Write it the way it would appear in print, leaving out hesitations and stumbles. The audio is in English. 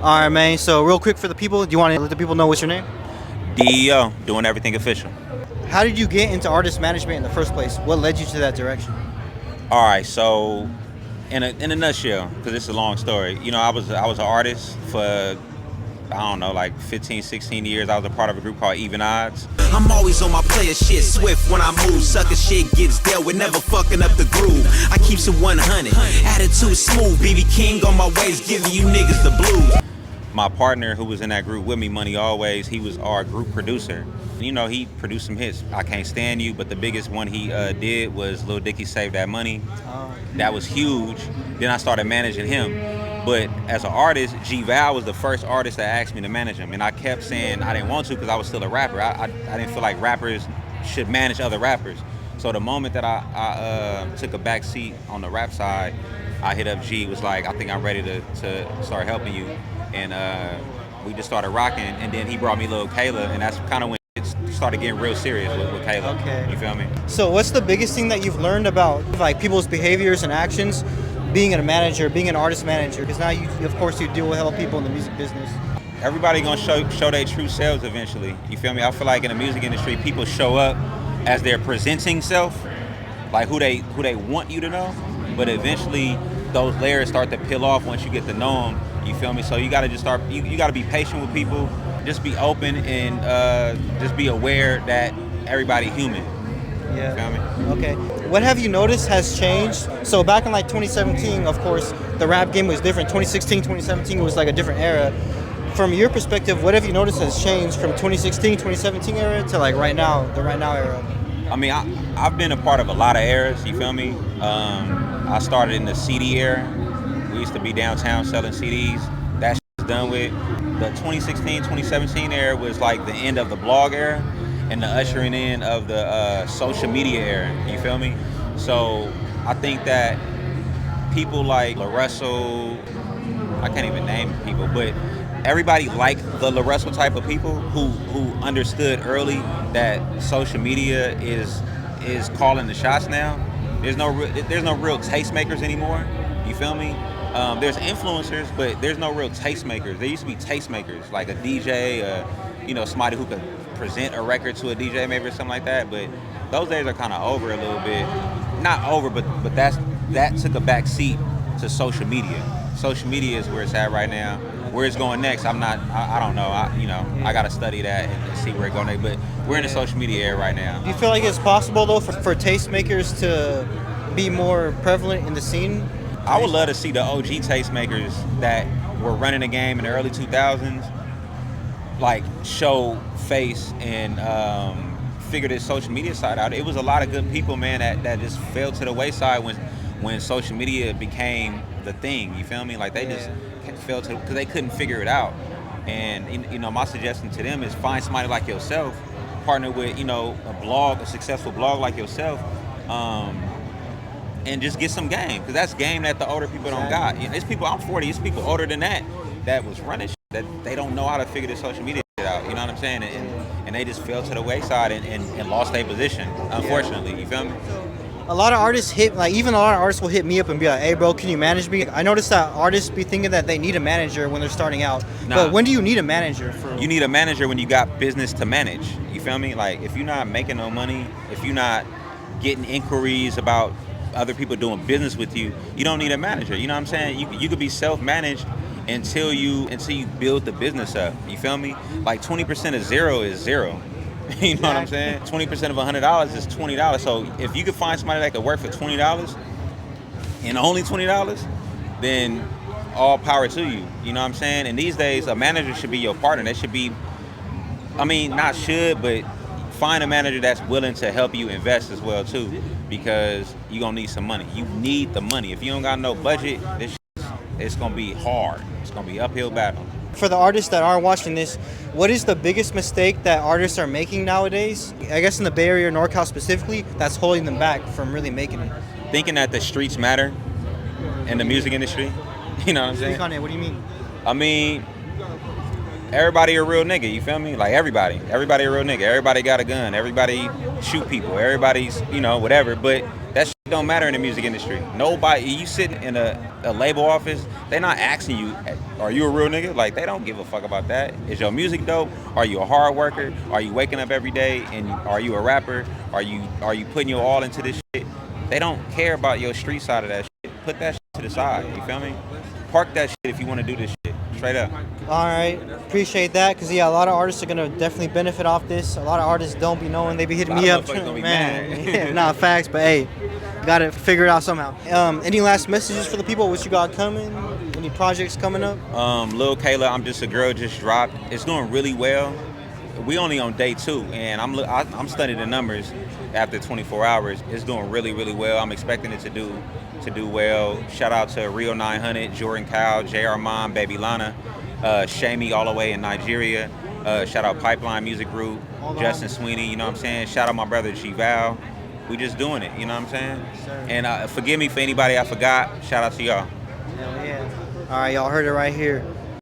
All right, man. So real quick for the people, do you want to let the people know what's your name? DEO, doing everything official. How did you get into artist management in the first place? What led you to that direction? All right, so in a nutshell, because it's a long story. I was an artist for I don't know, like 15, 16 years. I was a part of a group called Even Odds. I'm always on my player shit, swift when I move. Sucker shit gets dealt with, never fucking up the groove. I keeps it 100, attitude smooth. BB King on my ways, giving you niggas the blues. My partner who was in that group with me, Money Always, he was our group producer. He produced some hits. I Can't Stand You, but the biggest one he did was Lil Dicky Save That Money. That was huge. Then I started managing him. But as an artist, G Val was the first artist that asked me to manage him. And I kept saying I didn't want to because I was still a rapper. I didn't feel like rappers should manage other rappers. So the moment that I took a back seat on the rap side, I hit up G, was like, I think I'm ready to start helping you. And we just started rocking. And then he brought me Lil Kayla, and that's kind of when it started getting real serious with Kayla. Okay. You feel me? So what's the biggest thing that you've learned about like people's behaviors and actions being a manager, being an artist manager? Because now you, of course, you deal with hella people in the music business. Everybody gonna show their true selves eventually. You feel me? I feel like in the music industry, people show up as their presenting self, like who they want you to know. But eventually, those layers start to peel off once you get to know them. You feel me? So you gotta just start. You gotta be patient with people. Just be open and just be aware that everybody human. Yeah. You feel me? Okay. What have you noticed has changed? So back in like 2017, of course, the rap game was different. 2016, 2017 was like a different era. From your perspective, what have you noticed has changed from 2016, 2017 era to like right now, the right now era? I mean, I've been a part of a lot of eras. You feel me? I started in the CD era. We used to be downtown selling CDs. That shit's done with. The 2016, 2017 era was like the end of the blog era and the ushering in of the social media era. You feel me? So I think that people like La Russell, I can't even name people, but everybody liked the La Russell type of people who understood early that social media is calling the shots now. There's no real tastemakers anymore. You feel me? There's influencers, but there's no real tastemakers. There used to be tastemakers, like a DJ, somebody who could present a record to a DJ maybe or something like that. But those days are kind of over a little bit. Not over, but that took a back seat to social media. Social media is where it's at right now. Where it's going next, I don't know. I got to study that and see where it's going next. But we're in the social media era right now. Do you feel like it's possible though for tastemakers to be more prevalent in the scene? I would love to see the OG tastemakers that were running the game in the early 2000s, like show face and figure this social media side out. It was a lot of good people, man, that just fell to the wayside when social media became the thing. You feel me? Like they just fell to, because they couldn't figure it out. And my suggestion to them is find somebody like yourself, partner with a successful blog like yourself. And just get some game, because that's game that the older people don't got. It's people, I'm 40, it's people older than that was running shit, that they don't know how to figure this social media shit out, you know what I'm saying? And they just fell to the wayside and lost their position, unfortunately, you feel me? A lot of artists even a lot of artists will hit me up and be like, hey bro, can you manage me? I noticed that artists be thinking that they need a manager when they're starting out. Nah. But when do you need a manager? You need a manager when you got business to manage, you feel me? Like if you're not making no money, if you're not getting inquiries about other people doing business with you, you don't need a manager. You know what I'm saying? You could be self-managed until you build the business up. You feel me? Like 20% of zero is zero. You know what I'm saying? 20% of $100 is $20. So if you could find somebody that could work for $20 and only $20, then all power to you. You know what I'm saying? And these days, a manager should be your partner. That should be, not should, but find a manager that's willing to help you invest as well too, because you're gonna need some money. You need the money. If you don't got no budget, it's gonna be hard. It's gonna be uphill battle. For the artists that are watching this, what is the biggest mistake that artists are making nowadays? I guess in the Bay Area, NorCal specifically, that's holding them back from really making it. Thinking that the streets matter in the music industry. You know what I'm saying? Speak on it. What do you mean? I mean, everybody a real nigga, you feel me? Like everybody a real nigga. Everybody got a gun. Everybody shoot people. Everybody's, whatever. But that shit don't matter in the music industry. Nobody, you sitting in a label office, they're not asking you, are you a real nigga? Like, they don't give a fuck about that. Is your music dope? Are you a hard worker? Are you waking up every day? And are you a rapper? Are you putting your all into this shit? They don't care about your street side of that shit. Put that shit to the side, you feel me? Park that shit if you want to do this shit. Straight up. All right, appreciate that, because yeah, a lot of artists are gonna definitely benefit off this. A lot of artists don't be knowing, they be hitting me up, Gonna be man. mad. Yeah, not facts, but hey, gotta figure it out somehow. Any last messages for the people? What you got coming? Any projects coming up? Lil Kayla, I'm Just a Girl just dropped. It's doing really well. We only on day 2, and I'm studying the numbers after 24 hours. It's doing really, really well. I'm expecting it to do well. Shout out to Rio 900, Jordan Cow, JR Mom, Baby Lana, Shamey all the way in Nigeria. Shout out Pipeline Music Group, Justin Sweeney, you know what I'm saying? Shout out my brother G-Val. We just doing it, you know what I'm saying? And forgive me for anybody I forgot. Shout out to y'all. Hell yeah. All right, y'all heard it right here.